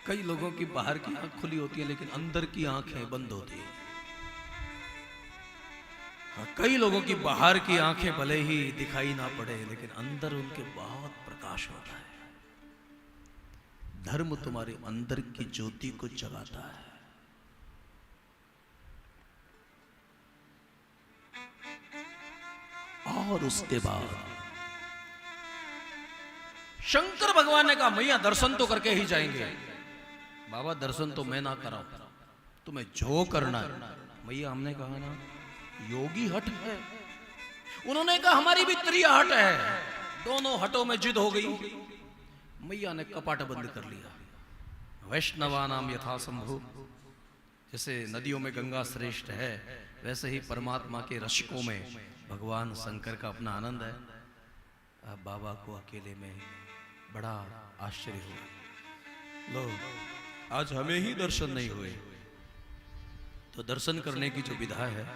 कई लोगों की बाहर की आंख खुली होती है लेकिन अंदर की आंखें बंद होती है। कई लोगों की बाहर की आंखें भले ही दिखाई ना पड़े लेकिन अंदर उनके बहुत प्रकाश होता है। धर्म तुम्हारे अंदर की ज्योति को जगाता है। और उसके बाद शंकर भगवान ने कहा मैया दर्शन तो करके ही जाएंगे। बाबा दर्शन तो मैं ना कराऊं, तुम्हें जो करना है। मैया हमने कहा ना योगी हट है। उन्होंने कहा हमारी भी त्रिया हट है। दोनों हटों में जिद हो गई। मैया ने कपाट बंद कर लिया। वैष्णवा नाम यथा संभव, जैसे नदियों में गंगा श्रेष्ठ है वैसे ही परमात्मा के रसिकों में भगवान शंकर का अपना आनंद है। अब बाबा को अकेले में बड़ा आश्चर्य हुआ। लो आज हमें ही दर्शन नहीं हुए, तो दर्शन करने की जो विधा है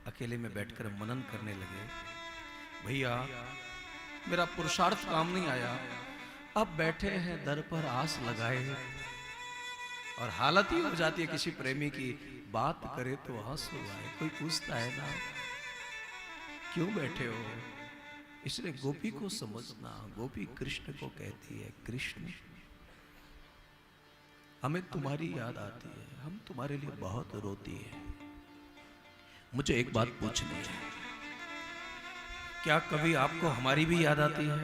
अकेले में बैठकर मनन करने लगे। भैया मेरा पुरुषार्थ काम नहीं आया, अब बैठे हैं दर पर आस लगाए। और हालत ही हो जाती है किसी प्रेमी की, बात करे तो हंसो आए। कोई पूछता है ना क्यों बैठे हो, इसलिए गोपी को समझना। गोपी कृष्ण को कहती है कृष्ण हमें तुम्हारी याद आती है, हम तुम्हारे लिए बहुत रोती है। मुझे एक बात पूछनी है, क्या कभी आपको हमारी भी याद आती है?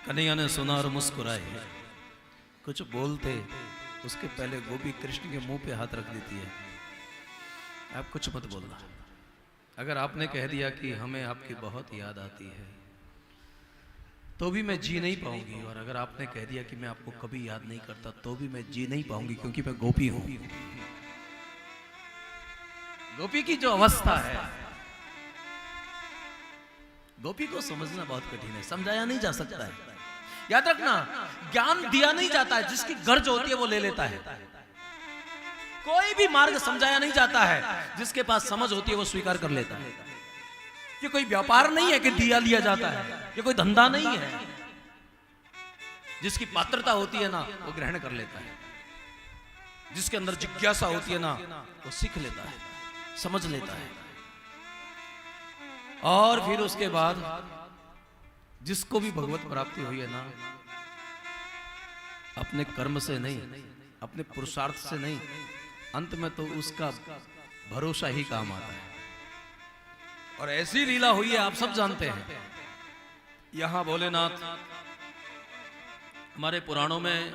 कन्हैया ने सुना और मुस्कुराए। कुछ बोलते उसके पहले गोपी कृष्ण के मुंह पे हाथ रख देती है। आप कुछ मत बोलना। अगर आपने कह दिया कि हमें आपकी बहुत याद आती है तो भी मैं जी नहीं पाऊंगी, और अगर आपने कह दिया कि मैं आपको कभी याद नहीं करता तो भी मैं जी नहीं पाऊंगी, क्योंकि मैं गोपी हूं। गोपी की जो अवस्था है गोपी को समझना बहुत कठिन है, समझाया नहीं जा सकता है। याद रखना ज्ञान दिया नहीं जाता है, जिसकी गर्ज होती है वो ले लेता है। कोई भी मार्ग समझाया नहीं जाता है, जिसके पास समझ होती है वो स्वीकार कर लेता है। ये कोई व्यापार नहीं है कि दिया लिया जाता है, ये कोई धंधा नहीं है। जिसकी पात्रता होती है ना वो ग्रहण कर लेता है, जिसके अंदर जिज्ञासा होती है ना वो सीख लेता है, समझ लेता है। और फिर उसके बाद जिसको भी भगवत प्राप्ति हुई है ना, अपने कर्म से नहीं, अपने पुरुषार्थ से नहीं, अंत में तो उसका भरोसा ही काम आता है। और ऐसी लीला हुई है आप सब जानते हैं। यहां भोलेनाथ, हमारे पुराणों में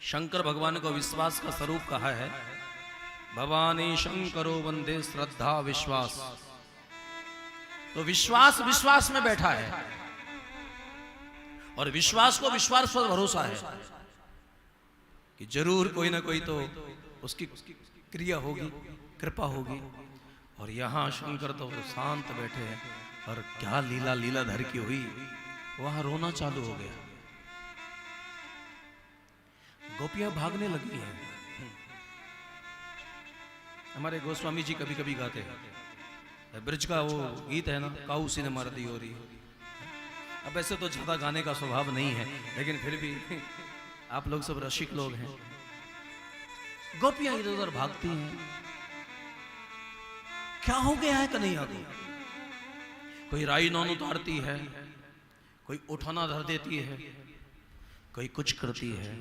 शंकर भगवान को विश्वास का स्वरूप कहा है। भवानी शंकरो वंदे श्रद्धा विश्वास। तो विश्वास विश्वास में बैठा है, और विश्वास को विश्वास पर भरोसा है कि जरूर कोई ना कोई तो उसकी क्रिया होगी, कृपा होगी। और यहां शंकर तो शांत बैठे हैं, और क्या लीला लीलाधर की हुई। वहां रोना चालू हो गया, गोपियां भागने लगी हैं। हमारे गोस्वामी जी कभी कभी गाते हैं, ब्रज का वो गीत है ना, काऊ सी ने मार दी हो रही। अब ऐसे तो ज्यादा गाने का स्वभाव नहीं है, लेकिन फिर भी आप लोग सब रसिक लोग हैं। गोपियां इधर उधर भागती हैं। क्या हो गया है कन्हैया को? कोई राई नौन उतारती है, कोई उठाना धर देती है, कोई कुछ करती है,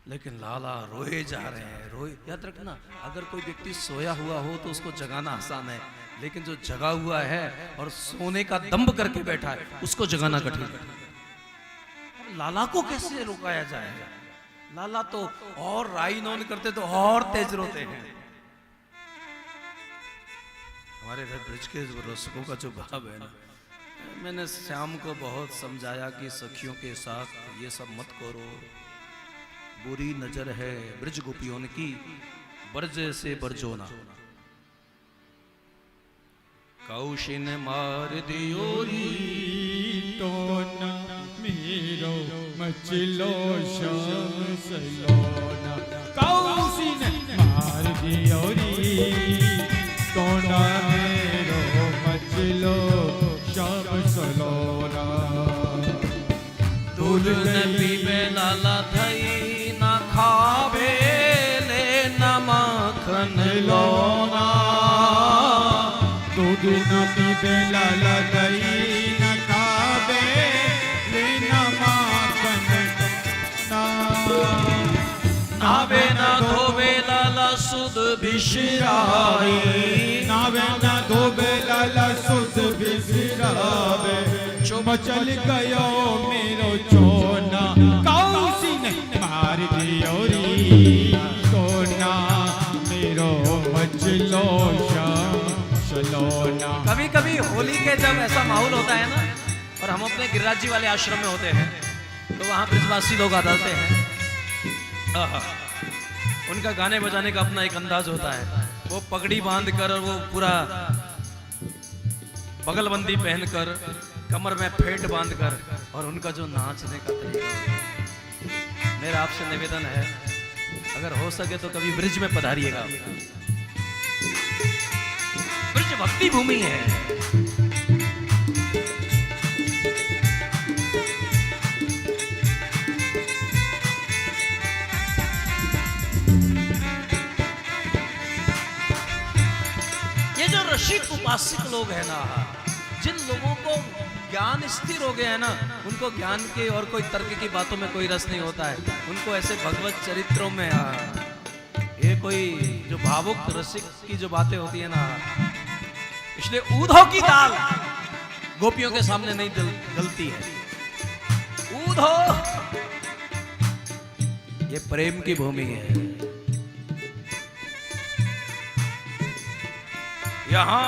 लेकिन लाला रोए जा रहे हैं, रोए। याद रखना अगर कोई व्यक्ति सोया हुआ हो तो उसको जगाना आसान है, लेकिन जो जगा हुआ है और सोने का दंभ करके बैठा है उसको जगाना कठिन है। लाला को कैसे रुकाया जाए? लाला तो और राई नौन करते तो और तेज रोते हैं। हमारे ब्रज के रसिकों का जो भाव है ना, मैंने श्याम को बहुत समझाया कि सखियों के साथ ये सब मत करो, बुरी नजर है ब्रज गोपियों की, ब्रज से बरजो ना। कौशी ने मार दियो तो न मेरो मचलो श्याम सलोना। कौशी ने मार दियो तो न मेरो मचलो श्याम सलोना। दूर नबी में लाला थई बिसराई नावे ना धोबे लाला सुध बिसरावे मचल गयो मेरो चोना कौसी ने मार दियो री सोना मेरो मचलो सलोना। कभी कभी होली के जब ऐसा माहौल होता है ना और हम अपने गिरिराज जी वाले आश्रम में होते हैं तो वहाँ ब्रजवासी लोग आ जाते हैं। आहा, उनका गाने बजाने का अपना एक अंदाज होता है। वो पगड़ी बांध कर और वो पूरा बगलबंदी पहनकर कमर में फेंट बांध कर और उनका जो नाचने का तरीका, मेरा आपसे निवेदन है अगर हो सके तो कभी ब्रिज में पधारिएगा। ब्रिज भक्ति भूमि है। ये जो रसिक उपासक लोग हैं ना, जिन लोगों को ज्ञान स्थिर हो गया है ना, उनको ज्ञान के और कोई तर्क की बातों में कोई रस नहीं होता है। उनको ऐसे भगवत चरित्रों में ये कोई जो भावुक रसिक की जो बातें होती है ना, इसलिए ऊधो की दाल गोपियों के सामने नहीं गलती है। ऊधो ये प्रेम की भूमि है। यहां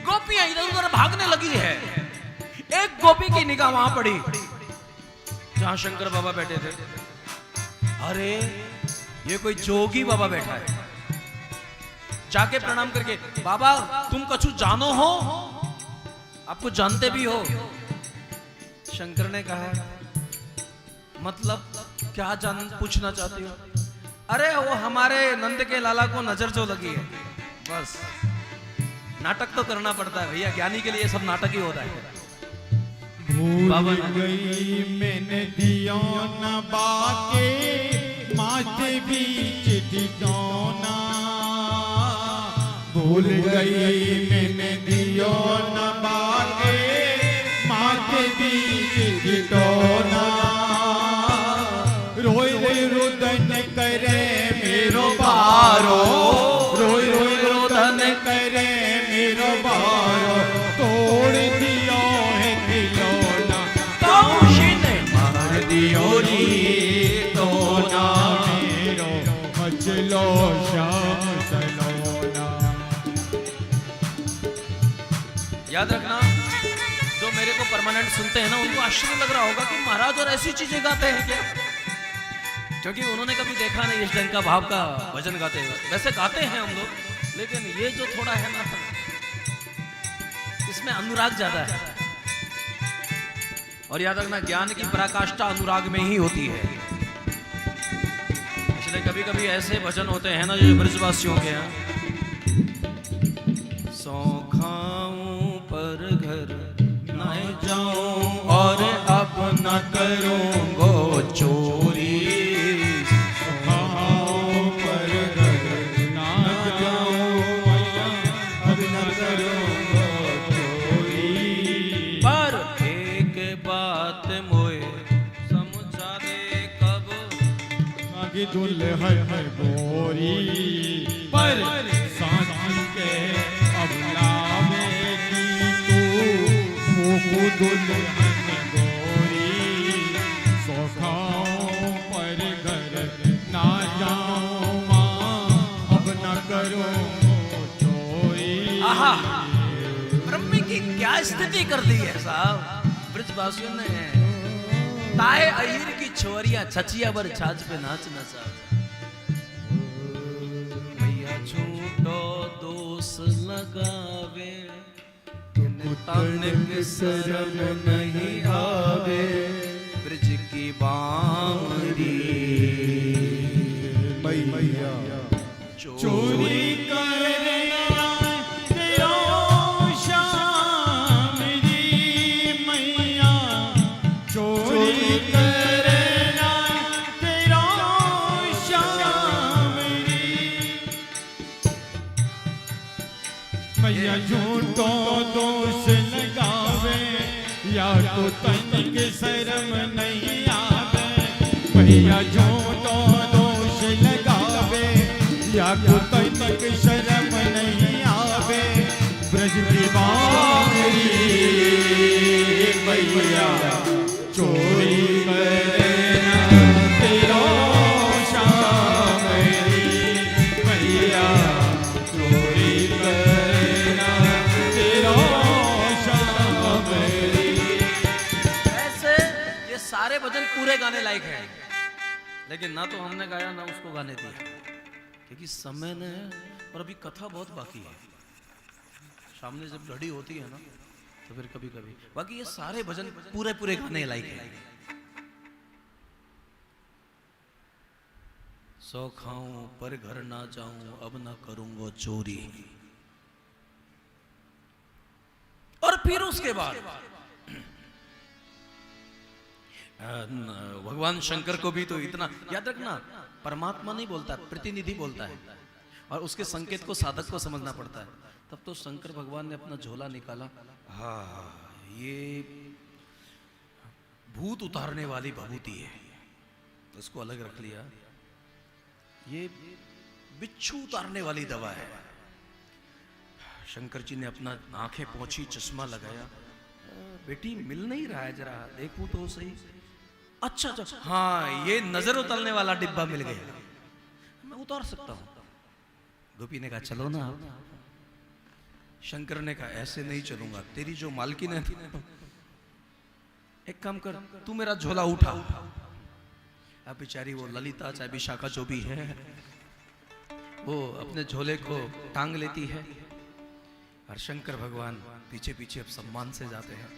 गोपियां इधर उधर भागने लगी है। एक गोपी की निगाह वहां पड़ी जहां शंकर बाबा बैठे थे। अरे ये कोई जोगी बाबा बैठा है। जाके प्रणाम करके, बाबा तुम कछु जानो हो, आपको जानते भी हो। शंकर ने कहा मतलब क्या जान पूछना चाहती हो? अरे वो हमारे नंद के लाला को नजर जो लगी है, बस। नाटक तो करना पड़ता है भैया, ज्ञानी के लिए सब नाटक ही होता है। भूल गई मैंने दियो न बाके माथे बीच ठिकाना। भूल गई मैंने दियो न बाके माथे बीच ठिकाना। रोई रोई रुदन करे मेरो बारो, रोई रोई रुदन करे मेरो बारो। तोड़ दियो है खिलौना कौशी ने मार दियो री तोना। मेरो मचलो श्याम सलोना। याद रखना, जो मेरे को परमानेंट सुनते हैं ना, उनको आश्चर्य लग रहा होगा कि महाराज और ऐसी चीजें गाते हैं क्या, क्योंकि उन्होंने कभी देखा नहीं इस ढंग का भाव का भजन गाते हुए। वैसे गाते हैं हम लोग, लेकिन ये जो थोड़ा है ना, इसमें अनुराग ज्यादा है। और याद रखना, ज्ञान की पराकाष्ठा अनुराग में ही होती है। इसलिए कभी कभी ऐसे भजन होते हैं ना जो ब्रजवासियों के हैं। सौ खाऊं पर घर न जाऊं और अब न करूंगो चोरी। पर घर ना जाऊं अब न करूंगा चोरी। पर एक बात मोए समझा दे कब आगे दुल्हन गोरी। पर सांझी के अब लावेगी तू दुल्हन गोरी। सौखाओं पर घर ना जाऊं अब न करो चोरी। आहा, ब्रह्म की क्या स्थिति कर दी है साहब ब्रजवासियों ने। ताए अहिर की छोरियां छचिया बर छाछ पे नाचना साहब। भैया झूठो दोष लगावे, तनिक शर्म नहीं आवे। ब्रज की बावरी मैया चोरी करना तेरा श्याम री मैया। चोरी करना तेरा श्याम री मैया। झूठो दोष लगावे या तो तनिक शर्म नहीं आवे। भैया झूठो दोष लगावे या तो तनिक सारे भजन पूरे गाने लायक हैं, लेकिन ना तो हमने गाया ना उसको गाने दिया, क्योंकि समय ने, और अभी कथा बहुत बाकी है, सामने जब घड़ी होती है ना तो फिर कभी कभी, बाकी ये सारे भजन पूरे पूरे गाने लायक हैं। सौ खाऊं पर घर ना जाऊं, अब ना करूंगा चोरी। और फिर उसके बाद भगवान शंकर को भी तो इतना याद रखना, परमात्मा नहीं बोलता, प्रतिनिधि बोलता है, और उसके संकेत को साधक को समझना पड़ता है। तब तो शंकर भगवान ने अपना झोला निकाला, हाँ ये भूत उतारने वाली भभूति है, तो इसको अलग रख लिया। ये बिच्छू उतारने वाली दवा है। शंकर जी ने अपना आंखें पोंछी, चश्मा लगाया, बेटी मिल नहीं रहा है, जरा देखूं तो सही। अच्छा अच्छा, हाँ ये नजर उतारने वाला डिब्बा मिल गया, मैं उतार सकता हूं। गोपी ने कहा चलो ना। शंकर ने कहा ऐसे नहीं चलूंगा, तेरी जो मालकिन है, एक काम कर, तू मेरा झोला उठा। अब बेचारी वो ललिता चाहे विशाखा जो भी है, वो अपने झोले को टांग लेती है, और शंकर भगवान पीछे पीछे अब सम्मान से जाते हैं।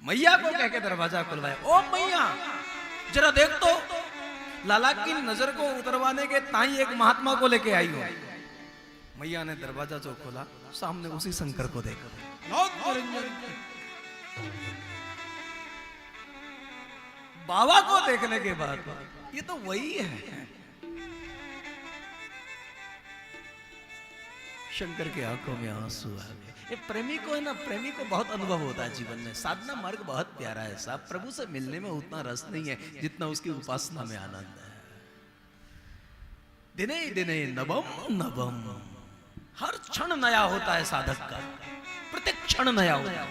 मैया को कह के दरवाजा खुलवाया, ओ मैया जरा देख तो, लाला की नजर को उतरवाने के ताई एक महात्मा को लेके आई हो। मैया ने दरवाजा जो खोला, सामने उसी शंकर को देखा। बाबा को देखने के बाद ये तो वही है। शंकर के आंखों में आंसू आ गए। ये प्रेमी को है ना, प्रेमी को बहुत अनुभव होता है जीवन में। साधना मार्ग बहुत प्यारा है साहब, प्रभु से मिलने में उतना रस नहीं है जितना उसकी उपासना में आनंद है। दिने दिने नवम नवम, हर क्षण नया होता है साधक का, प्रत्येक क्षण नया होता है।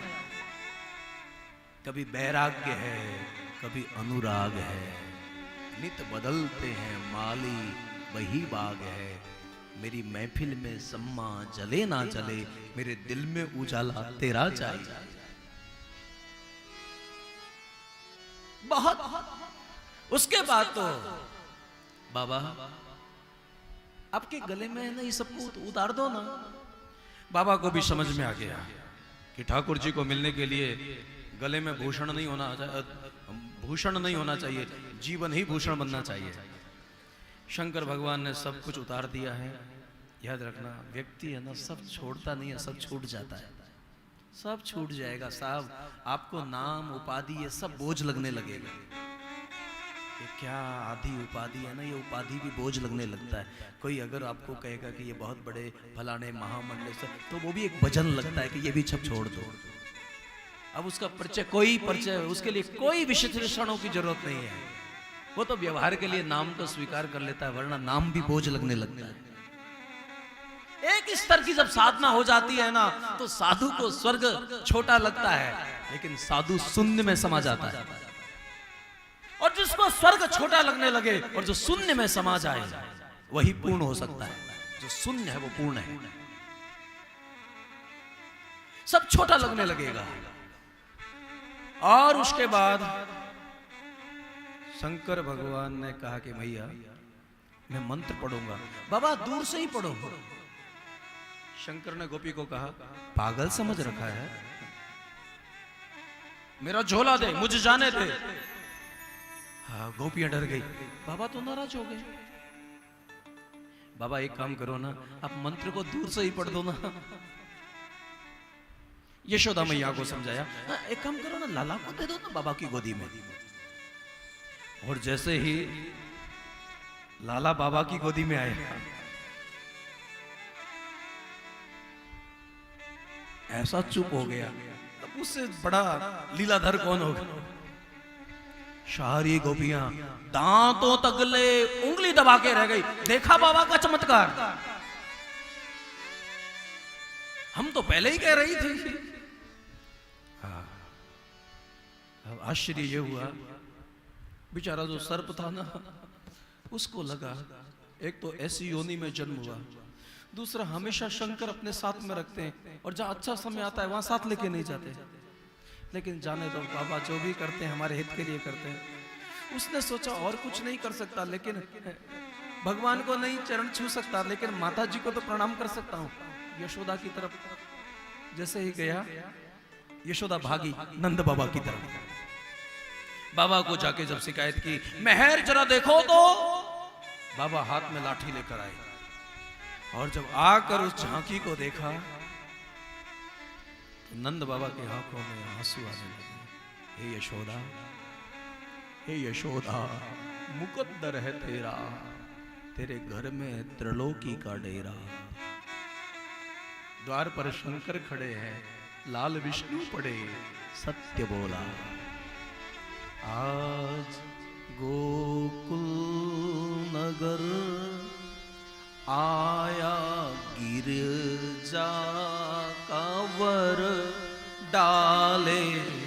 कभी वैराग्य है, कभी अनुराग है, नित बदलते हैं माली वही बाग है। मेरी महफिल में सम्मा जले ना जले, मेरे दिल में उजाला तेरा चाहिए। बहुत। उसके बाद तो बाबा आपके गले में है ना, ये सबको उतार दो ना। बाबा को भी समझ में आ गया कि ठाकुर जी को मिलने के लिए गले में भूषण नहीं होना चाहिए, जीवन ही भूषण बनना चाहिए। शंकर भगवान ने सब कुछ उतार दिया है। याद रखना, व्यक्ति है ना सब छोड़ता नहीं है, सब छूट जाता है, सब छूट जाएगा साहब। आपको नाम उपाधि ये सब बोझ लगने लगेगा। ये क्या आधी उपाधि है ना, ये उपाधि भी बोझ लगने लगता है। कोई अगर आपको कहेगा कि ये बहुत बड़े फलाने महामंडल से, तो वो भी एक वजन लगता है कि ये भी सब छोड़ दो। अब उसका परिचय उसके लिए कोई विशेषणों की जरूरत नहीं है। वो तो व्यवहार के लिए नाम तो स्वीकार कर लेता है, वरना नाम भी बोझ लगने लगता है। एक स्तर की जब साधना हो जाती है ना, तो साधु को स्वर्ग छोटा लगता है, लेकिन साधु शून्य में समा जाता है। और जिसको स्वर्ग छोटा लगने लगे और जो शून्य में समा जाए, वही पूर्ण हो सकता है। जो शून्य है वो पूर्ण है। सब छोटा लगने लगेगा। और उसके बाद शंकर भगवान ने कहा कि भैया मैं मंत्र पढ़ूंगा। बाबा दूर से ही पढ़ो। शंकर ने गोपी को कहा, पागल समझ रखा है, मेरा झोला दे, मुझे जाने दे। हाँ, गोपियां डर गई। बाबा तो नाराज हो गए। बाबा एक काम करो ना, आप मंत्र को दूर से ही पढ़ दो ना। यशोदा मैया को समझाया, एक काम करो ना, लाला को दे दो ना बाबा की गोदी में। और जैसे ही लाला बाबा की गोदी में आए, ऐसा चुप हो गया। अब उससे बड़ा लीलाधर कौन होगा। सारी गोपियां दांतों तगले उंगली दबा के रह गई। देखा बाबा का चमत्कार। हम तो पहले ही कह रही थी। हाँ, अब आश्चर्य ये हुआ, बेचारा जो सर्प था ना, उसको लगा एक तो ऐसी योनि में जन्म हुआ, दूसरा हमेशा शंकर अपने साथ में रखते हैं, और जहां अच्छा समय आता है वहां साथ लेके नहीं जाते। लेकिन जाने दो बाबा, जो भी करते हैं हमारे हित के लिए करते हैं। उसने सोचा और कुछ नहीं कर सकता, लेकिन भगवान को नहीं चरण छू सकता, लेकिन माता जी को तो प्रणाम कर सकता हूँ। यशोदा की तरफ जैसे ही गया, यशोदा भागी नंद बाबा की तरफ। बाबा को जाके जब शिकायत की, मेहर जरा देखो तो, बाबा हाथ में लाठी लेकर आए, और जब आकर उस झांकी को देखा तो नंद बाबा के आंखों में आंसू आने लगे। हे यशोदा, हे यशोदा, मुकद्दर है तेरा, तेरे घर में त्रिलोकी का डेरा। द्वार पर शंकर खड़े हैं, लाल विष्णु पड़े, सत्य बोला। आज गोकुल नगर आया गिरजा का वर, डाले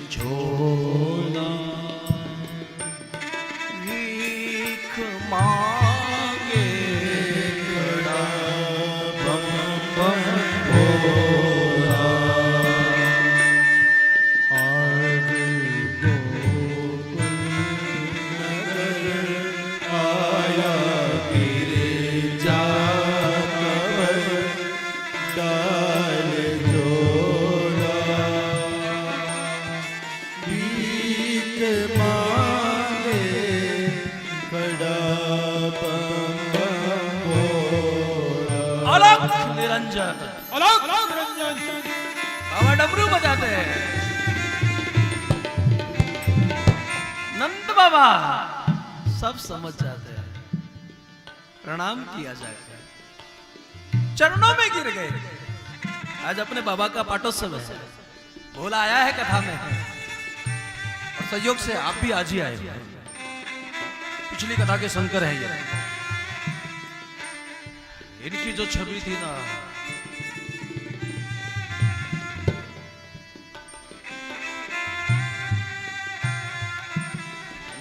झोला, भीख मांगे खड़ा बम बम भोला। आज गोकुल नगर आया गिरजा कंवर, डाल झोला, भीख मांगे खड़ा बम बम भोला। अलग निरंजन, अलग निरंजन, बाबा डमरू बजाते हैं। नंद बाबा सब समझ जाते हैं, प्रणाम किया जाता है, चरणों में गिर गए। आज अपने बाबा का पाटोत्सव है, भोला आया है कथा में, और संयोग से आप भी आज ही आए। पिछली कथा के शंकर हैं ये। इनकी जो छवि थी ना,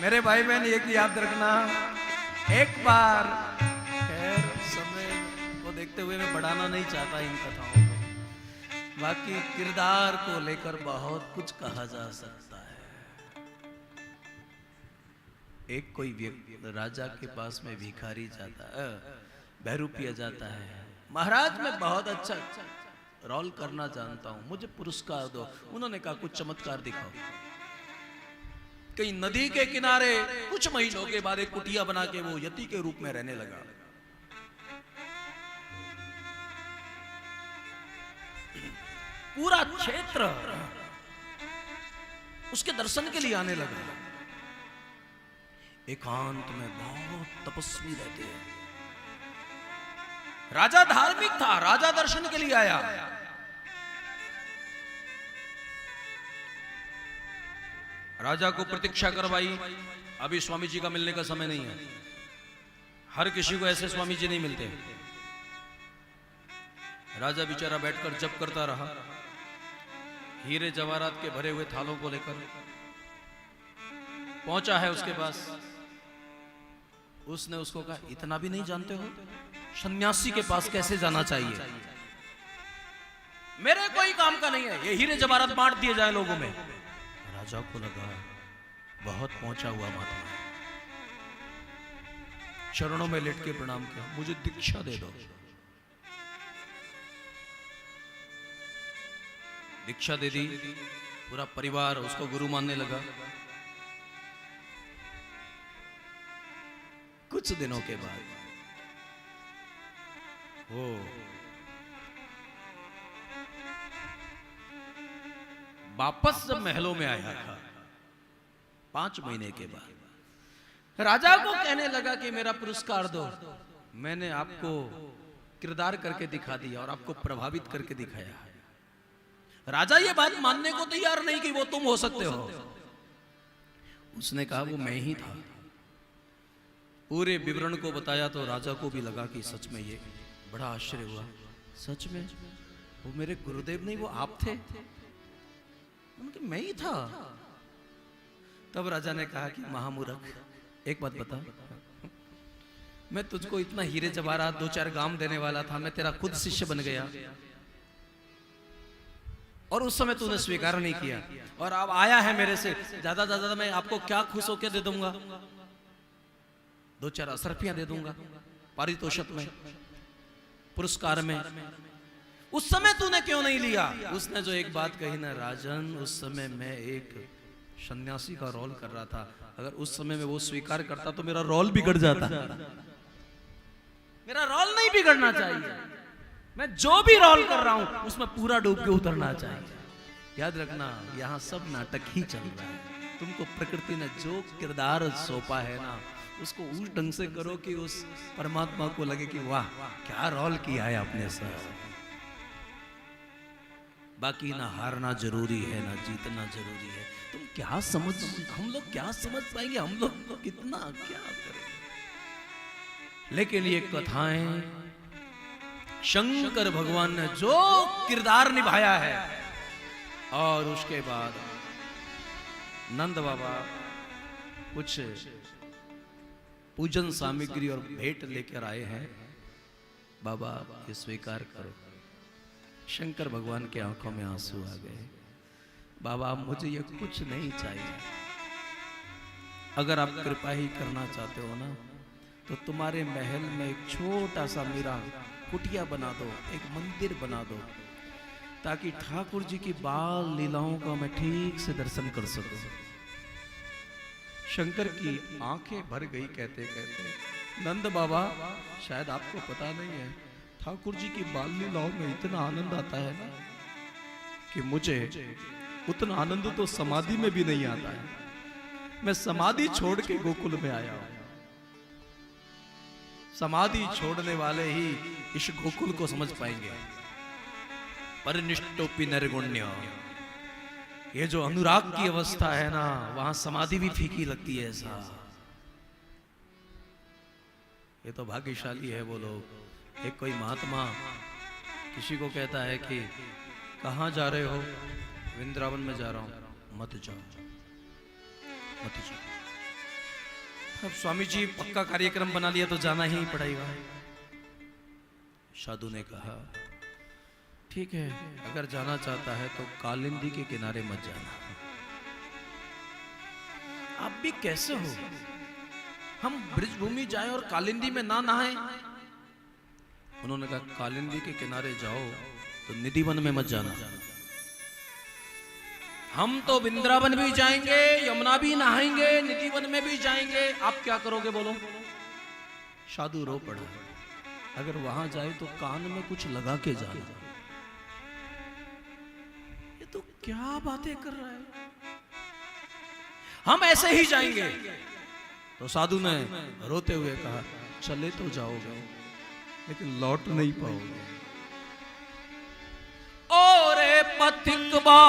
मेरे भाई बहन एक याद रखना, एक बार, खैर समय को देखते हुए मैं बढ़ाना नहीं चाहता इन कथाओं को, बाकी किरदार को लेकर बहुत कुछ कहा जा सकता है। एक कोई व्यक्ति राजा के पास में भिखारी जाता है, बहरूपिया जाता है, महाराज मैं बहुत अच्छा रोल करना जानता हूं, मुझे पुरस्कार दो। उन्होंने कहा कुछ चमत्कार दिखाओ। कहीं नदी के किनारे कुछ महीनों के बाद एक कुटिया बना के वो यति के रूप में रहने लगा। पूरा क्षेत्र उसके दर्शन के लिए आने लगा। एकांत में बहुत तपस्वी रहते हैं। राजा धार्मिक था, राजा दर्शन के लिए आया। राजा को प्रतीक्षा करवाई, अभी स्वामी जी का मिलने का समय नहीं है। हर किसी को ऐसे स्वामी जी नहीं मिलते। राजा बेचारा बैठकर जप करता रहा, हीरे जवाहरात के भरे हुए थालों को लेकर पहुंचा है उसके पास। उसने उसको कहा, इतना भी नहीं जानते हो सन्यासी के पास कैसे जाना चाहिए? मेरे कोई काम का नहीं है, ये हीरे जवाहरात बांट दिए जाए लोगों में। राजा को लगा बहुत पहुंचा हुआ महात्मा, चरणों में लेट के प्रणाम किया, मुझे दीक्षा दे दो। दीक्षा दे दी। पूरा परिवार उसको गुरु मानने लगा। कुछ दिनों के बाद वो वापस जब महलों में आया था 5 महीने के बाद, राजा को कहने लगा कि मेरा पुरस्कार दो। मैंने आपको किरदार करके दिखा दिया और आपको प्रभावित करके दिखाया। राजा ये बात मानने को तैयार नहीं कि वो तुम हो सकते हो। उसने कहा वो मैं ही था। पूरे विवरण को बताया तो राजा को भी लगा कि सच में ये बड़ा आश्चर्य हुआ। सच में वो मेरे गुरुदेव नहीं, वो आप थे? उनके मैं ही था। तब राजा ने कहा कि महामूर्ख, एक बात बता, मैं तुझको इतना हीरे जवाहरात 2-4 गांव देने वाला था, मैं तेरा खुद शिष्य बन गया और उस समय तूने स्वीकार नहीं किया, और अब आया है मेरे से, ज्यादा ज्यादा मैं आपको क्या खुश होकर दे दूंगा, 2-4 असरफियां दे दूंगा पारितोषिक में, पुरस्कार में। उस समय तूने क्यों नहीं लिया? उसने जो एक बात कही ना राजन, उस समय मैं एक सन्यासी का रोल कर रहा था, अगर उस समय में वो स्वीकार करता तो मेरा रोल बिगड़ जाता। मेरा रोल नहीं बिगड़ना चाहिए, मैं जो भी रोल कर रहा हूं उसमें पूरा डूब के उतरना चाहिए। याद रखना, यहां सब नाटक ही चल रहा है। तुमको प्रकृति ने जो किरदार सौंपा है ना, उसको उस ढंग से करो कि उस परमात्मा को लगे कि वाह क्या रोल किया है अपने साथ। बाकी ना हारना जरूरी है ना जीतना जरूरी है। तुम क्या समझ, हम लोग क्या समझ पाएंगे, हम लोग कितना क्या करेंगे। लेकिन ये कथाएं शंकर भगवान ने जो किरदार निभाया है, और उसके बाद नंद बाबा कुछ पूजन सामग्री और भेंट लेकर आए हैं। बाबा ये स्वीकार करो। शंकर भगवान के आंखों में आंसू आ गए। बाबा मुझे ये कुछ नहीं चाहिए, अगर आप कृपा ही करना चाहते हो ना, तो तुम्हारे महल में एक छोटा सा मेरा कुटिया बना दो, एक मंदिर बना दो, ताकि ठाकुर जी की बाल लीलाओं का मैं ठीक से दर्शन कर सकूं। शंकर की आंखें भर गई कहते कहते। नंद बाबा शायद आपको पता नहीं है, ठाकुर जी की बाल लीलाओं में इतना आनंद आता है ना, कि मुझे उतना आनंद तो समाधि में भी नहीं आता है। मैं समाधि छोड़ के गोकुल में आया हूं। समाधि छोड़ने वाले ही इस गोकुल को समझ पाएंगे। परिनिष्टोपि निर्गुण्य, ये जो अनुराग की अवस्था है ना, वहां समाधि भी फीकी लगती है ऐसा। ये तो भाग्यशाली है वो लोग। एक कोई महात्मा किसी को कहता है कि कहां जा रहे हो? वृंदावन में जा रहा हूं। मत जाओ, मत जाओ। अब स्वामी जी पक्का कार्यक्रम बना लिया तो जाना ही पड़ेगा। साधु ने कहा ठीक है, अगर जाना चाहता है तो कालिंदी के किनारे मत जाना। आप भी कैसे हो, हम ब्रिजभूमि जाएं और कालिंदी में ना नहाएं? उन्होंने कहा कालिंदी के किनारे जाओ तो निधिवन में मत जाना। हम तो वृंदावन भी जाएंगे, यमुना भी नहाएंगे, निधिवन में भी जाएंगे, आप क्या करोगे बोलो? साधु रो पड़ा। अगर वहां जाए तो कान में कुछ लगा के जाना। ये तो क्या बातें कर रहा है, हम ऐसे ही जाएंगे। तो साधु ने रोते हुए कहा चले तो जाओगे, लेकिन लौट नहीं पाओगे। और पथिक बा